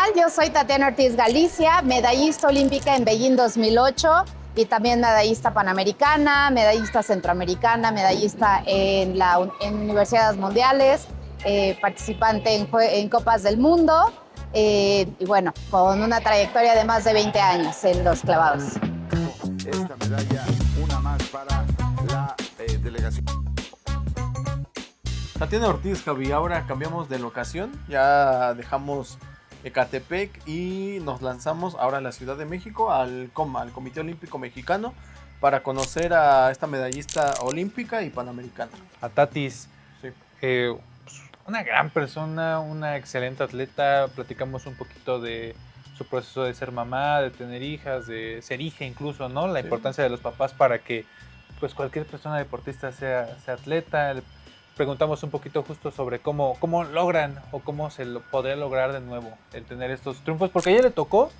tal? Yo soy Tatiana Ortiz Galicia, medallista olímpica en Beijing 2008 y también medallista panamericana, medallista centroamericana, medallista en universidades mundiales, participante en Copas del Mundo y bueno, con una trayectoria de más de 20 años en los clavados. Esta medalla, una más para la delegación. Tatiana Ortiz, Javi, ahora cambiamos de locación, ya dejamos Ecatepec y nos lanzamos ahora a la Ciudad de México, al Comité Olímpico Mexicano, para conocer a esta medallista olímpica y panamericana. A Tatis, Sí. Una gran persona, una excelente atleta. Platicamos un poquito de su proceso de ser mamá, de tener hijas, de ser hija incluso, ¿no? La importancia de los papás para que pues cualquier persona deportista sea atleta. Le preguntamos un poquito justo sobre cómo logran o cómo se lo podría lograr de nuevo el tener estos triunfos, porque a ella le tocó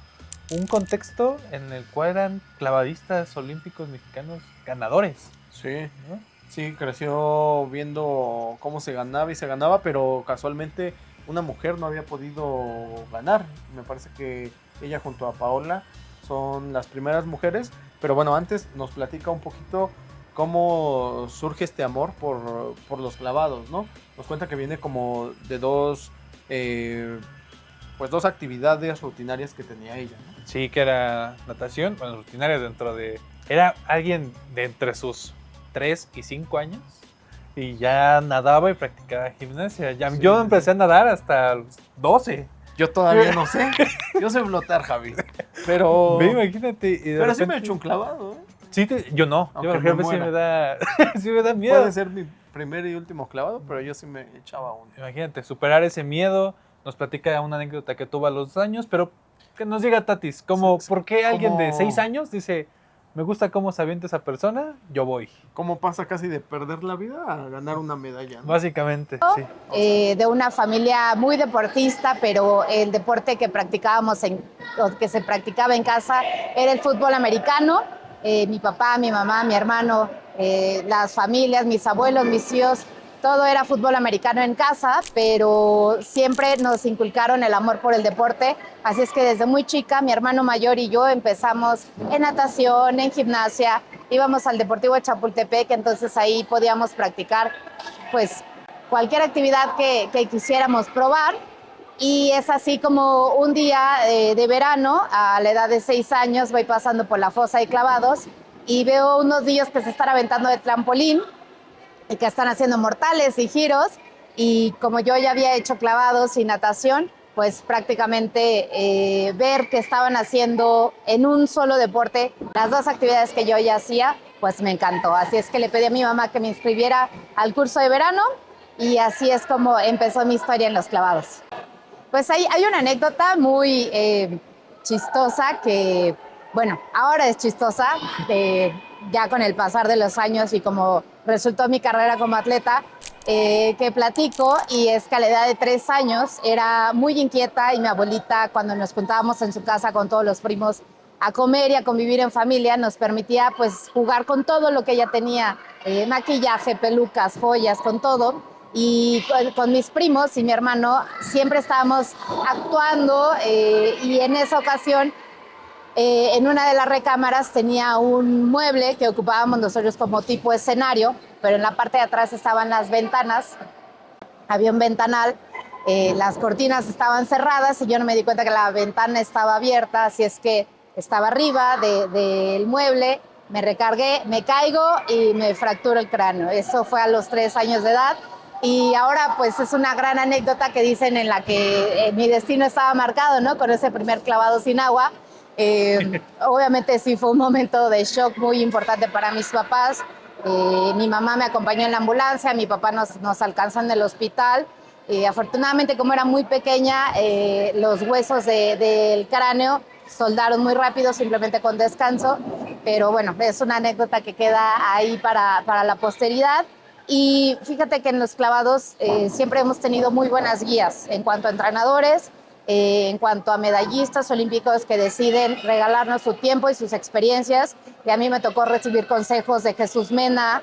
un contexto en el cual eran clavadistas olímpicos mexicanos ganadores, Sí, ¿no? sí, creció viendo cómo se ganaba y se ganaba, pero casualmente una mujer no había podido ganar. Me parece que ella junto a Paola son las primeras mujeres, pero bueno, antes nos platica un poquito cómo surge este amor por los clavados, ¿no? Nos cuenta que viene como de dos actividades rutinarias que tenía ella, ¿no? Sí, que era natación, bueno, rutinaria era alguien de entre sus 3 y 5 años y ya nadaba y practicaba gimnasia. Sí. Yo empecé a nadar hasta los 12. Yo todavía no sé. Yo sé flotar, Javi. Pero. Ve, imagínate. Y de Pero sí repente, me he hecho un clavado, ¿eh? Sí, yo no. Aunque Yo, por me ejemplo, muera. sí me da miedo. Puede ser mi primer y último clavado, pero yo sí me echaba uno. Imagínate, superar ese miedo. Nos platica una anécdota que tuvo a los años, pero que nos diga Tatis, ¿por qué alguien de 6 años dice, me gusta cómo se avienta esa persona, yo voy? ¿Cómo pasa casi de perder la vida a ganar una medalla, ¿no? Básicamente, sí. De una familia muy deportista, pero el deporte que practicábamos o que se practicaba en casa era el fútbol americano. Mi papá, mi mamá, mi hermano, las familias, mis abuelos, mis tíos, todo era fútbol americano en casa, pero siempre nos inculcaron el amor por el deporte. Así es que desde muy chica, mi hermano mayor y yo empezamos en natación, en gimnasia, íbamos al Deportivo de Chapultepec, entonces ahí podíamos practicar pues cualquier actividad que quisiéramos probar. Y es así como un día de verano, a la edad de 6 años, voy pasando por la fosa de clavados y veo unos niños que se están aventando de trampolín y que están haciendo mortales y giros. Y como yo ya había hecho clavados y natación, pues prácticamente ver que estaban haciendo en un solo deporte las dos actividades que yo ya hacía, pues me encantó. Así es que le pedí a mi mamá que me inscribiera al curso de verano y así es como empezó mi historia en los clavados. Pues hay una anécdota muy chistosa que, bueno, ahora es chistosa, ya con el pasar de los años y como resultó mi carrera como atleta, que platico, y es que a la edad de 3 años era muy inquieta y mi abuelita, cuando nos juntábamos en su casa con todos los primos a comer y a convivir en familia, nos permitía pues jugar con todo lo que ella tenía, maquillaje, pelucas, joyas, con todo. Y con mis primos y mi hermano siempre estábamos actuando y en esa ocasión en una de las recámaras tenía un mueble que ocupábamos nosotros como tipo escenario, pero en la parte de atrás estaban las ventanas, había un ventanal, las cortinas estaban cerradas y yo no me di cuenta que la ventana estaba abierta, así es que estaba arriba del mueble, me recargué, me caigo y me fracturo el cráneo. Eso fue a los 3 años de edad. Y ahora pues es una gran anécdota que dicen en la que mi destino estaba marcado, ¿no? Con ese primer clavado sin agua. Obviamente sí fue un momento de shock muy importante para mis papás. Mi mamá me acompañó en la ambulancia, mi papá nos alcanzó en el hospital. Afortunadamente, como era muy pequeña, los huesos del cráneo soldaron muy rápido, simplemente con descanso. Pero bueno, es una anécdota que queda ahí para la posteridad. Y fíjate que en los clavados siempre hemos tenido muy buenas guías en cuanto a entrenadores, en cuanto a medallistas olímpicos que deciden regalarnos su tiempo y sus experiencias. Y a mí me tocó recibir consejos de Jesús Mena,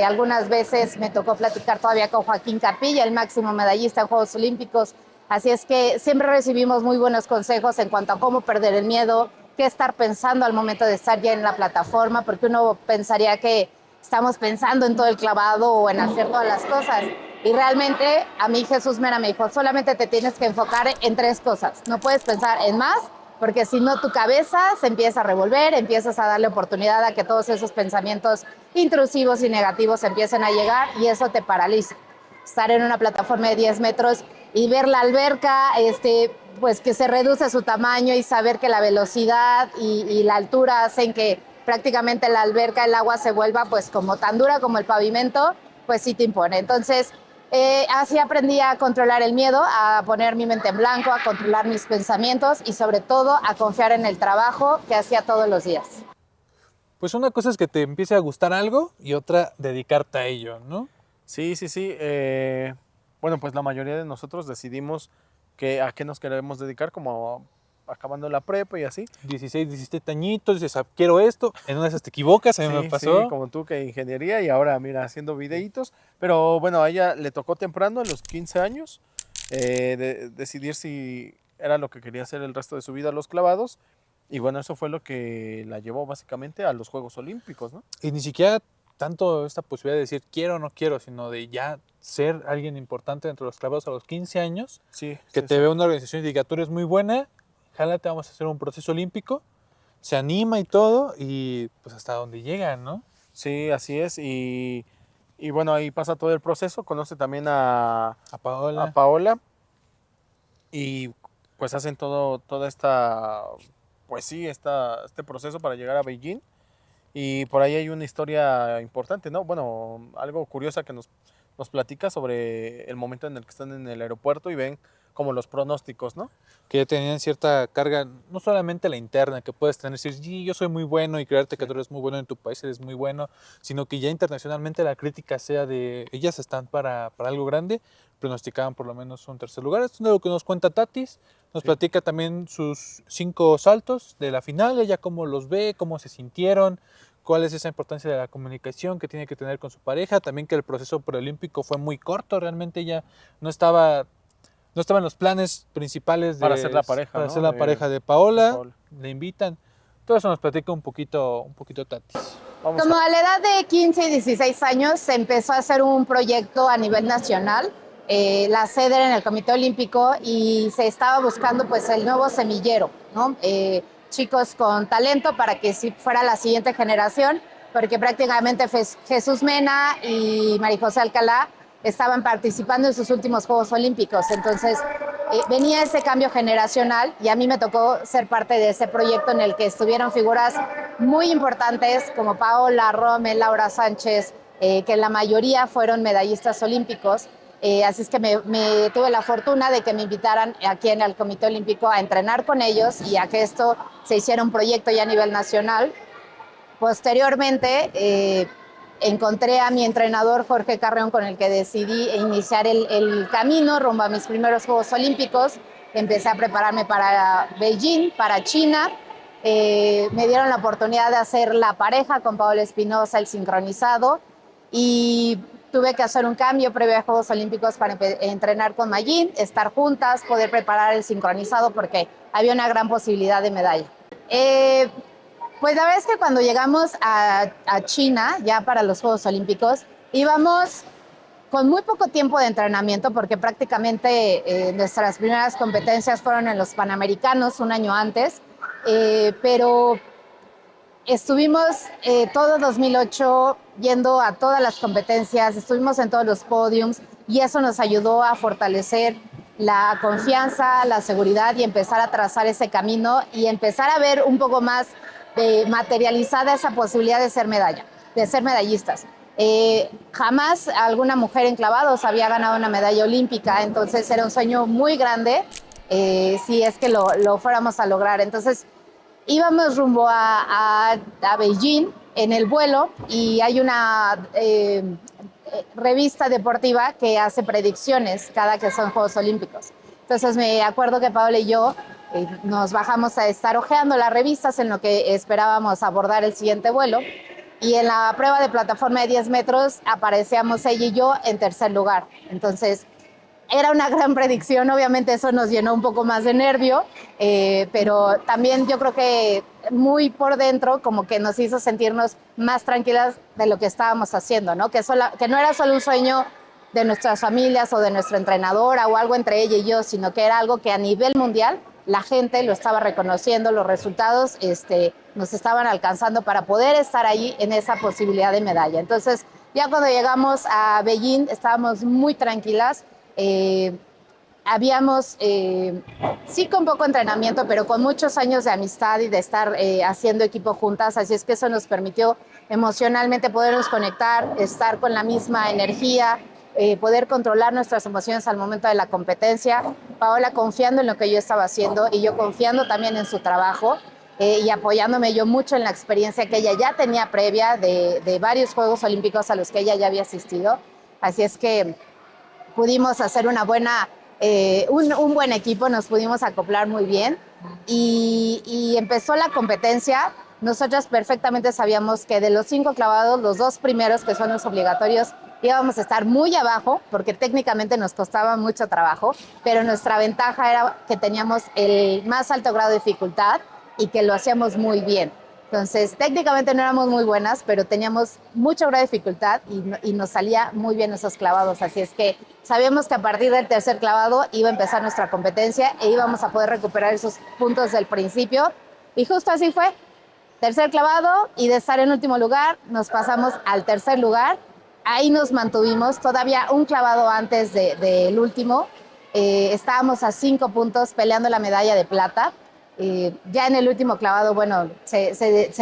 algunas veces me tocó platicar todavía con Joaquín Capilla, el máximo medallista en Juegos Olímpicos Así es que siempre recibimos muy buenos consejos en cuanto a cómo perder el miedo, qué estar pensando al momento de estar ya en la plataforma, porque uno pensaría que estamos pensando en todo el clavado o en hacer todas las cosas. Y realmente a mí Jesús Mena me dijo, solamente te tienes que enfocar en 3 cosas. No puedes pensar en más, porque si no tu cabeza se empieza a revolver, empiezas a darle oportunidad a que todos esos pensamientos intrusivos y negativos empiecen a llegar y eso te paraliza. Estar en una plataforma de 10 metros y ver la alberca, pues que se reduce su tamaño y saber que la velocidad y la altura hacen que prácticamente la alberca, el agua se vuelva pues como tan dura como el pavimento, pues sí te impone. Entonces, así aprendí a controlar el miedo, a poner mi mente en blanco, a controlar mis pensamientos y sobre todo a confiar en el trabajo que hacía todos los días. Pues una cosa es que te empiece a gustar algo y otra dedicarte a ello, ¿no? Sí. Bueno, pues la mayoría de nosotros decidimos a qué nos queremos dedicar, como acabando la prepa y así. 16, 17 añitos, dices, quiero esto, en una de esas te equivocas, a mí me pasó. Sí, como tú que ingeniería y ahora mira, haciendo videitos. Pero bueno, a ella le tocó temprano, a los 15 años, decidir si era lo que quería hacer el resto de su vida, los clavados. Y bueno, eso fue lo que la llevó básicamente a los Juegos Olímpicos, ¿no? Y ni siquiera tanto esta posibilidad de decir quiero o no quiero, sino de ya ser alguien importante entre los clavados a los 15 años, que te vea una organización y diga, tú eres muy buena, jálate, vamos a hacer un proceso olímpico, se anima y todo, y pues hasta donde llega, ¿no? Sí, así es, y bueno, ahí pasa todo el proceso, conoce también a Paola, y pues hacen toda esta, pues sí, este proceso para llegar a Beijing, y por ahí hay una historia importante, ¿no? Bueno, algo curiosa que nos platica sobre el momento en el que están en el aeropuerto y ven como los pronósticos, ¿no? Que ya tenían cierta carga, no solamente la interna, que puedes tener, decir, sí, yo soy muy bueno y creerte que tú eres muy bueno en tu país, eres muy bueno, sino que ya internacionalmente la crítica sea de, ellas están para algo grande, pronosticaban por lo menos un tercer lugar. Esto es lo que nos cuenta Tatis, nos platica también sus 5 saltos de la final, ella cómo los ve, cómo se sintieron, cuál es esa importancia de la comunicación que tiene que tener con su pareja, también que el proceso preolímpico fue muy corto, realmente ella no estaba en los planes principales para ser la pareja, para ¿no? ser la pareja de Paola, le invitan. Todo eso nos platica un poquito Tatis. Como a la edad de 15 y 16 años se empezó a hacer un proyecto a nivel nacional. La sede era en el Comité Olímpico y se estaba buscando pues el nuevo semillero, ¿no? Chicos con talento para que si fuera la siguiente generación, porque prácticamente Jesús Mena y María José Alcalá estaban participando en sus últimos Juegos Olímpicos. Entonces venía ese cambio generacional y a mí me tocó ser parte de ese proyecto en el que estuvieron figuras muy importantes como Paola, Rommel, Laura Sánchez, que la mayoría fueron medallistas olímpicos. Así es que me tuve la fortuna de que me invitaran aquí en el Comité Olímpico a entrenar con ellos y a que esto se hiciera un proyecto ya a nivel nacional. Posteriormente encontré a mi entrenador Jorge Carreón, con el que decidí iniciar el camino rumbo a mis primeros Juegos Olímpicos. Empecé a prepararme para Beijing, para China. Me dieron la oportunidad de hacer la pareja con Paola Espinosa, el sincronizado, y tuve que hacer un cambio previo a Juegos Olímpicos para entrenar con Mayín, estar juntas, poder preparar el sincronizado porque había una gran posibilidad de medalla. Pues la verdad es que cuando llegamos a China, ya para los Juegos Olímpicos, íbamos con muy poco tiempo de entrenamiento porque prácticamente nuestras primeras competencias fueron en los Panamericanos un año antes, pero estuvimos todo 2008 yendo a todas las competencias, estuvimos en todos los podiums y eso nos ayudó a fortalecer la confianza, la seguridad y empezar a trazar ese camino y empezar a ver un poco más materializada esa posibilidad de ser medallistas. Jamás alguna mujer en clavados había ganado una medalla olímpica, entonces era un sueño muy grande si es que lo fuéramos a lograr. Entonces íbamos rumbo a Beijing en el vuelo y hay una revista deportiva que hace predicciones cada que son Juegos Olímpicos. Entonces me acuerdo que Paola y yo nos bajamos a estar hojeando las revistas en lo que esperábamos abordar el siguiente vuelo y en la prueba de plataforma de 10 metros aparecíamos ella y yo en tercer lugar. Entonces era una gran predicción, obviamente eso nos llenó un poco más de nervio, pero también yo creo que muy por dentro como que nos hizo sentirnos más tranquilas de lo que estábamos haciendo, ¿no? Que no era solo un sueño de nuestras familias o de nuestra entrenadora o algo entre ella y yo, sino que era algo que a nivel mundial la gente lo estaba reconociendo, los resultados nos estaban alcanzando para poder estar ahí en esa posibilidad de medalla. Entonces, ya cuando llegamos a Beijing estábamos muy tranquilas. Habíamos, sí con poco entrenamiento, pero con muchos años de amistad y de estar haciendo equipo juntas, así es que eso nos permitió emocionalmente podernos conectar, estar con la misma energía, poder controlar nuestras emociones al momento de la competencia. Paola confiando en lo que yo estaba haciendo y yo confiando también en su trabajo y apoyándome yo mucho en la experiencia que ella ya tenía previa de varios Juegos Olímpicos a los que ella ya había asistido. Así es que pudimos hacer un buen equipo, nos pudimos acoplar muy bien y empezó la competencia. Nosotras perfectamente sabíamos que de los 5 clavados, los 2 primeros, que son los obligatorios, íbamos a estar muy abajo porque técnicamente nos costaba mucho trabajo, pero nuestra ventaja era que teníamos el más alto grado de dificultad y que lo hacíamos muy bien. Entonces, técnicamente no éramos muy buenas, pero teníamos mucho grado de dificultad y nos salía muy bien esos clavados. Así es que sabíamos que a partir del tercer clavado iba a empezar nuestra competencia e íbamos a poder recuperar esos puntos del principio. Y justo así fue. Tercer clavado y de estar en último lugar nos pasamos al tercer lugar. Ahí nos mantuvimos, todavía un clavado antes del último. Estábamos a 5 puntos peleando la medalla de plata. Ya en el último clavado, bueno, se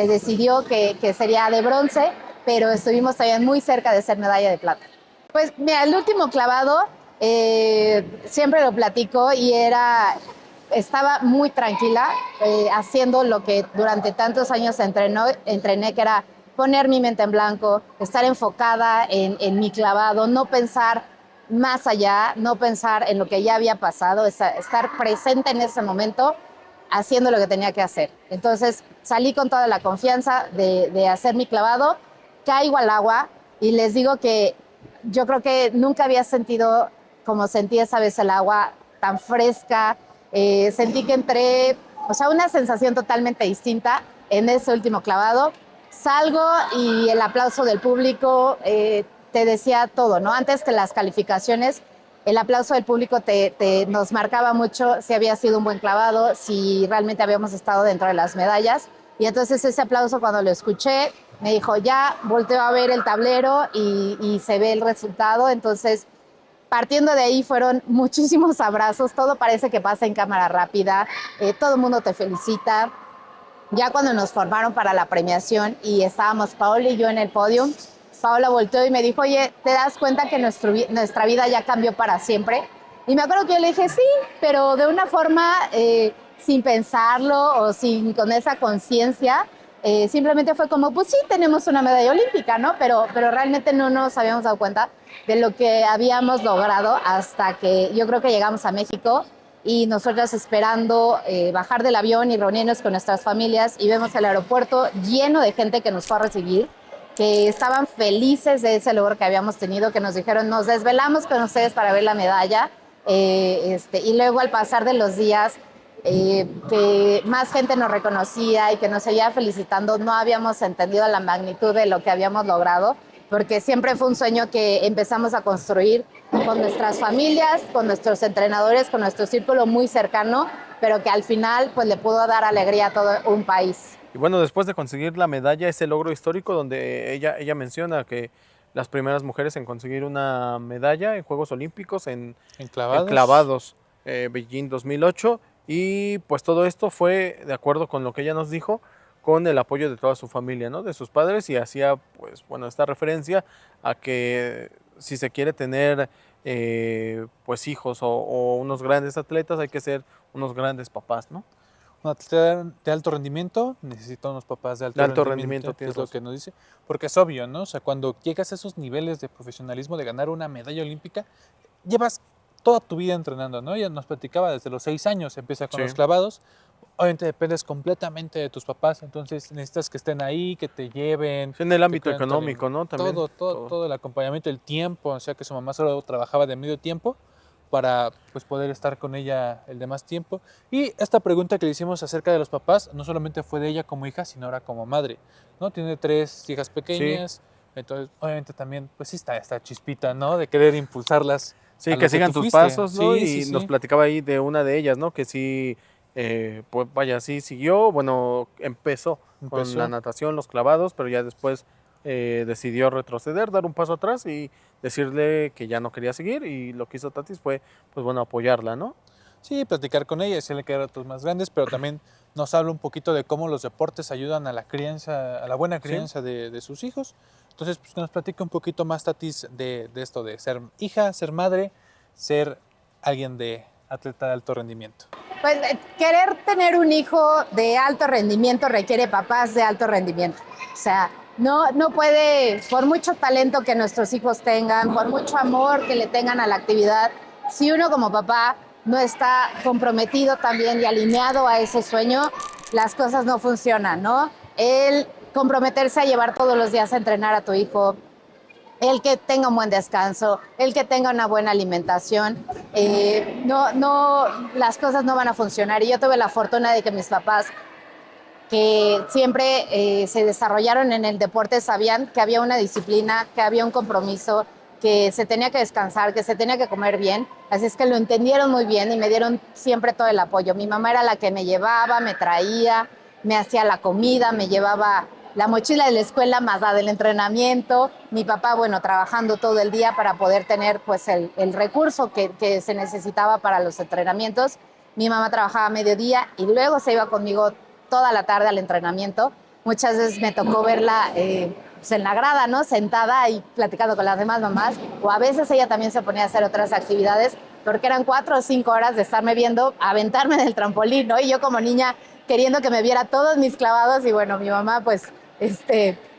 decidió que sería de bronce, pero estuvimos todavía muy cerca de ser medalla de plata. Pues mira, el último clavado siempre lo platico y estaba muy tranquila haciendo lo que durante tantos años entrené, que era poner mi mente en blanco, estar enfocada en mi clavado, no pensar más allá, no pensar en lo que ya había pasado, estar presente en ese momento, haciendo lo que tenía que hacer. Entonces salí con toda la confianza de hacer mi clavado, caigo al agua y les digo que yo creo que nunca había sentido como sentí esa vez el agua tan fresca. Sentí que entré, o sea, una sensación totalmente distinta en ese último clavado. Salgo y el aplauso del público te decía todo, ¿no? Antes que las calificaciones, el aplauso del público nos marcaba mucho si había sido un buen clavado, si realmente habíamos estado dentro de las medallas. Y entonces ese aplauso, cuando lo escuché, me dijo, ya volteo a ver el tablero y se ve el resultado. Entonces, partiendo de ahí fueron muchísimos abrazos, todo parece que pasa en cámara rápida, todo el mundo te felicita. Ya cuando nos formaron para la premiación y estábamos Paola y yo en el podio, Paola volteó y me dijo, oye, ¿te das cuenta que nuestra vida ya cambió para siempre? Y me acuerdo que yo le dije, sí, pero de una forma sin pensarlo o con esa conciencia. Simplemente fue como, pues sí, tenemos una medalla olímpica, ¿no? Pero realmente no nos habíamos dado cuenta de lo que habíamos logrado hasta que yo creo que llegamos a México y nosotras esperando bajar del avión y reunirnos con nuestras familias y vemos el aeropuerto lleno de gente que nos fue a recibir, que estaban felices de ese logro que habíamos tenido, que nos dijeron, nos desvelamos con ustedes para ver la medalla. Y luego al pasar de los días, que más gente nos reconocía y que nos seguía felicitando, no habíamos entendido la magnitud de lo que habíamos logrado, porque siempre fue un sueño que empezamos a construir con nuestras familias, con nuestros entrenadores, con nuestro círculo muy cercano, pero que al final pues le pudo dar alegría a todo un país. Y bueno, después de conseguir la medalla, ese logro histórico donde ella menciona que las primeras mujeres en conseguir una medalla en Juegos Olímpicos en clavados, Beijing 2008, y pues todo esto fue de acuerdo con lo que ella nos dijo, con el apoyo de toda su familia, ¿no? De sus padres, y hacía pues bueno esta referencia a que si se quiere tener pues hijos o unos grandes atletas, hay que ser unos grandes papás, ¿no? Un atleta de alto rendimiento necesita unos papás de alto rendimiento, que es lo que nos dice, porque es obvio, ¿no? O sea, cuando llegas a esos niveles de profesionalismo, de ganar una medalla olímpica, llevas toda tu vida entrenando, ¿no? Ella nos platicaba desde los 6 años, empieza con los clavados, obviamente dependes completamente de tus papás, entonces necesitas que estén ahí, que te lleven. En el ámbito económico, ¿no? También. Todo el acompañamiento, el tiempo, o sea que su mamá solo trabajaba de medio tiempo, para pues, poder estar con ella el demás tiempo. Y esta pregunta que le hicimos acerca de los papás no solamente fue de ella como hija, sino ahora como madre, ¿no? Tiene 3 hijas pequeñas, entonces obviamente también pues sí está esta chispita, ¿no? De querer impulsarlas. Sí, a que lo sigan tú tus fuiste. pasos, ¿no? Sí, Y sí, nos sí. platicaba ahí de una de ellas, ¿no? Que sí, pues vaya, sí siguió, bueno, empezó con la natación, los clavados, pero ya después decidió retroceder, dar un paso atrás y decirle que ya no quería seguir, y lo que hizo Tatis fue, pues bueno, apoyarla, ¿no? Sí, platicar con ella, decirle que hay retos más grandes, pero también nos habla un poquito de cómo los deportes ayudan a la crianza, a la buena Sí. crianza de sus hijos. Entonces, pues que nos platique un poquito más, Tatis, de esto de ser hija, ser madre, ser alguien de atleta de alto rendimiento. Pues querer tener un hijo de alto rendimiento requiere papás de alto rendimiento. O sea, no puede, por mucho talento que nuestros hijos tengan, por mucho amor que le tengan a la actividad, si uno como papá no está comprometido también y alineado a ese sueño, las cosas no funcionan, ¿no? El comprometerse a llevar todos los días a entrenar a tu hijo, el que tenga un buen descanso, el que tenga una buena alimentación, las cosas no van a funcionar. Y yo tuve la fortuna de que mis papás, que siempre se desarrollaron en el deporte, sabían que había una disciplina, que había un compromiso, que se tenía que descansar, que se tenía que comer bien. Así es que lo entendieron muy bien y me dieron siempre todo el apoyo. Mi mamá era la que me llevaba, me traía, me hacía la comida, me llevaba la mochila de la escuela más la del entrenamiento. Mi papá, bueno, trabajando todo el día para poder tener pues el recurso que se necesitaba para los entrenamientos. Mi mamá trabajaba a mediodía y luego se iba conmigo toda la tarde al entrenamiento. Muchas veces me tocó verla pues en la grada, ¿no? Sentada y platicando con las demás mamás. O a veces ella también se ponía a hacer otras actividades, porque eran 4 o 5 horas de estarme viendo aventarme en el trampolín, ¿no? Y yo como niña queriendo que me viera todos mis clavados. Y bueno, mi mamá pues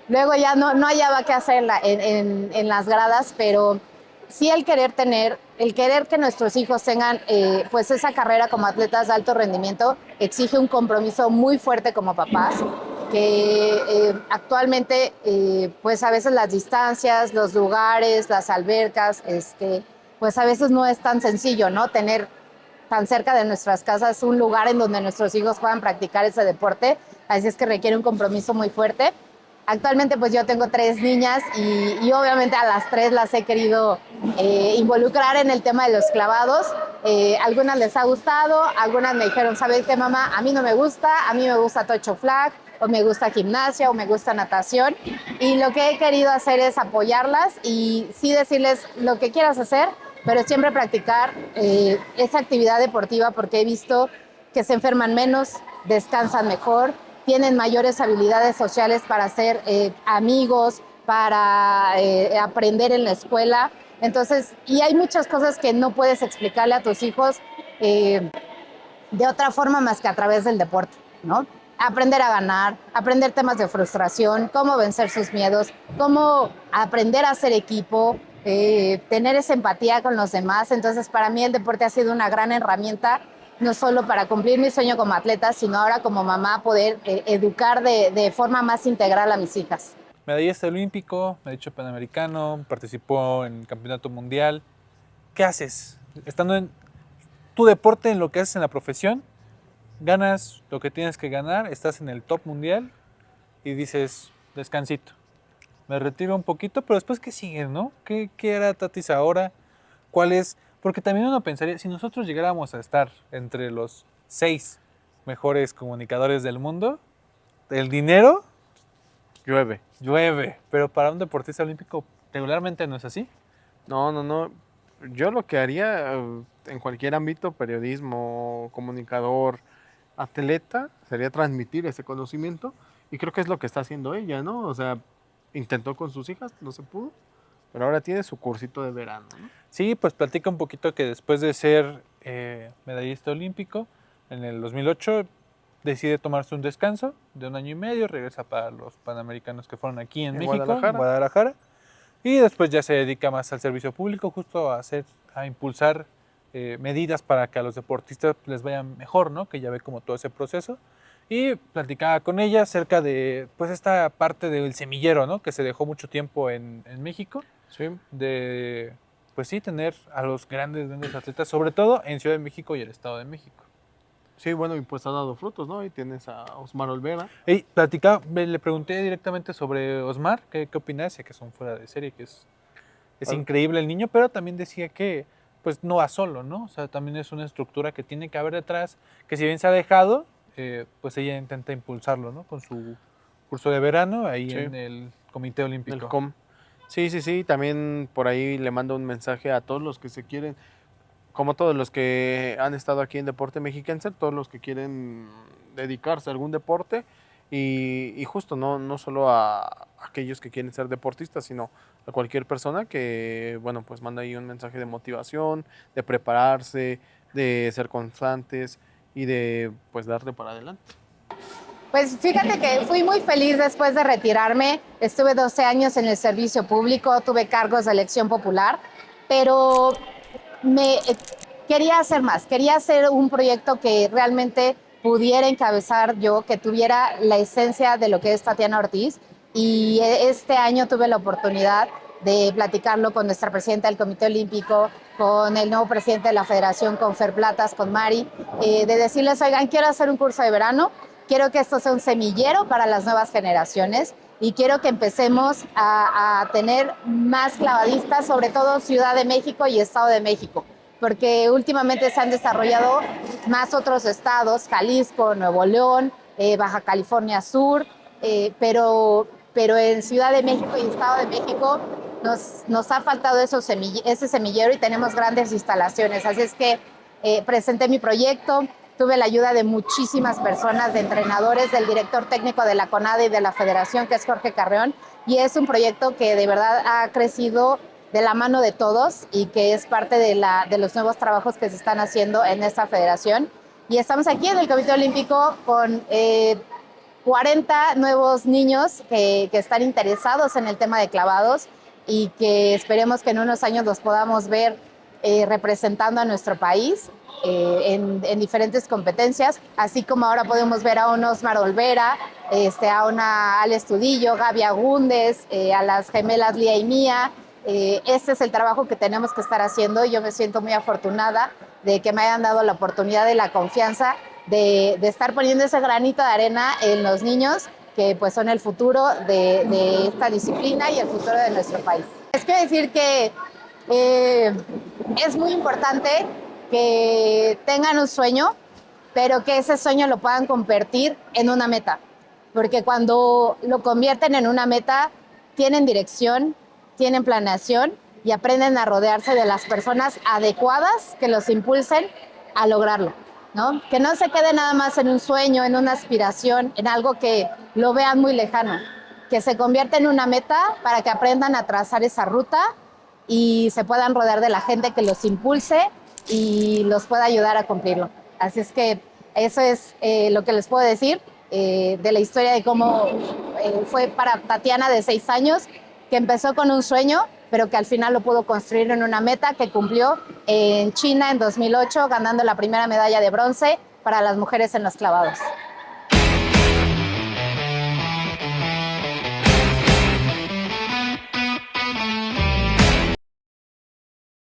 luego ya no hallaba qué hacer en las gradas, pero sí el querer que nuestros hijos tengan pues esa carrera como atletas de alto rendimiento exige un compromiso muy fuerte como papás, que actualmente pues a veces las distancias, los lugares, las albercas, pues a veces no es tan sencillo, ¿no? Tener tan cerca de nuestras casas un lugar en donde nuestros hijos puedan practicar ese deporte, así es que requiere un compromiso muy fuerte. Actualmente pues yo tengo 3 niñas y obviamente a las 3 las he querido involucrar en el tema de los clavados. Algunas les ha gustado, algunas me dijeron, ¿sabes qué, mamá? A mí no me gusta, a mí me gusta tocho flag, o me gusta gimnasia, o me gusta natación. Y lo que he querido hacer es apoyarlas y sí decirles lo que quieras hacer, pero siempre practicar esa actividad deportiva, porque he visto que se enferman menos, descansan mejor, tienen mayores habilidades sociales para hacer amigos, para aprender en la escuela. Entonces, y hay muchas cosas que no puedes explicarle a tus hijos de otra forma más que a través del deporte, ¿no? Aprender a ganar, aprender temas de frustración, cómo vencer sus miedos, cómo aprender a hacer equipo, tener esa empatía con los demás. Entonces, para mí el deporte ha sido una gran herramienta, no solo para cumplir mi sueño como atleta, sino ahora como mamá poder educar de forma más integral a mis hijas. Medallista olímpico, me ha dicho panamericano, participó en el campeonato mundial. ¿Qué haces? Estando en tu deporte, en lo que haces en la profesión, ganas lo que tienes que ganar, estás en el top mundial y dices, descansito. Me retiro un poquito, pero después, ¿qué sigue, no? ¿Qué hará Tatis ahora? ¿Cuál es? Porque también uno pensaría, si nosotros llegáramos a estar entre los 6 mejores comunicadores del mundo, el dinero llueve. Pero para un deportista olímpico regularmente no es así. No. Yo lo que haría en cualquier ámbito, periodismo, comunicador, atleta, sería transmitir ese conocimiento. Y creo que es lo que está haciendo ella, ¿no? O sea, intentó con sus hijas, no se pudo, pero ahora tiene su cursito de verano, ¿no? Sí, pues platica un poquito que después de ser medallista olímpico, en el 2008 decide tomarse un descanso de 1 año y medio, regresa para los Panamericanos que fueron aquí en México, Guadalajara, y después ya se dedica más al servicio público, justo a impulsar medidas para que a los deportistas les vaya mejor, ¿no? Que ya ve como todo ese proceso. Y platicaba con ella acerca de pues esta parte del semillero, ¿no? Que se dejó mucho tiempo en México, Sí. de pues sí, tener a los grandes atletas, sobre todo en Ciudad de México y el Estado de México. Sí, bueno, y pues ha dado frutos, ¿no? Y tienes a Osmar Olvera. Hey, le pregunté directamente sobre Osmar, ¿qué opinas? Ya que son fuera de serie, que es increíble el niño, pero también decía que pues no va solo, ¿no? O sea, también es una estructura que tiene que haber detrás, que si bien se ha dejado, pues ella intenta impulsarlo, ¿no? Con su curso de verano ahí Sí. en el Comité Olímpico. El COM. Sí, también por ahí le mando un mensaje a todos los que se quieren, como todos los que han estado aquí en Deporte Mexiquense, todos los que quieren dedicarse a algún deporte y justo no solo a aquellos que quieren ser deportistas, sino a cualquier persona que, bueno, pues manda ahí un mensaje de motivación, de prepararse, de ser constantes y de, pues, darle para adelante. Pues fíjate que fui muy feliz después de retirarme. Estuve 12 años en el servicio público, tuve cargos de elección popular, pero quería hacer más. Quería hacer un proyecto que realmente pudiera encabezar yo, que tuviera la esencia de lo que es Tatiana Ortiz. Y este año tuve la oportunidad de platicarlo con nuestra presidenta del Comité Olímpico, con el nuevo presidente de la Federación, con Fer Platas, con Mari, de decirles, oigan, quiero hacer un curso de verano. Quiero que esto sea un semillero para las nuevas generaciones y quiero que empecemos a tener más clavadistas, sobre todo Ciudad de México y Estado de México, porque últimamente se han desarrollado más otros estados, Jalisco, Nuevo León, Baja California Sur, pero en Ciudad de México y Estado de México nos ha faltado ese semillero y tenemos grandes instalaciones. Así es que presenté mi proyecto. Tuve la ayuda de muchísimas personas, de entrenadores, del director técnico de la CONADE y de la Federación, que es Jorge Carreón, y es un proyecto que de verdad ha crecido de la mano de todos y que es parte de los nuevos trabajos que se están haciendo en esta federación. Y estamos aquí en el Comité Olímpico con 40 nuevos niños que están interesados en el tema de clavados y que esperemos que en unos años los podamos ver representando a nuestro país. En diferentes competencias, así como ahora podemos ver a un Osmar Olvera, a una Ale Estudillo, Gaby Agúndez, a las gemelas Lía y Mía. Este es el trabajo que tenemos que estar haciendo y yo me siento muy afortunada de que me hayan dado la oportunidad y la confianza de estar poniendo ese granito de arena en los niños que pues son el futuro de esta disciplina y el futuro de nuestro país. Es que decir que es muy importante que tengan un sueño, pero que ese sueño lo puedan convertir en una meta. Porque cuando lo convierten en una meta, tienen dirección, tienen planeación y aprenden a rodearse de las personas adecuadas que los impulsen a lograrlo, ¿no? Que no se quede nada más en un sueño, en una aspiración, en algo que lo vean muy lejano. Que se convierta en una meta para que aprendan a trazar esa ruta y se puedan rodear de la gente que los impulse y los pueda ayudar a cumplirlo. Así es que eso es lo que les puedo decir de la historia de cómo fue para Tatiana de 6 años, que empezó con un sueño, pero que al final lo pudo construir en una meta que cumplió en China en 2008, ganando la primera medalla de bronce para las mujeres en los clavados.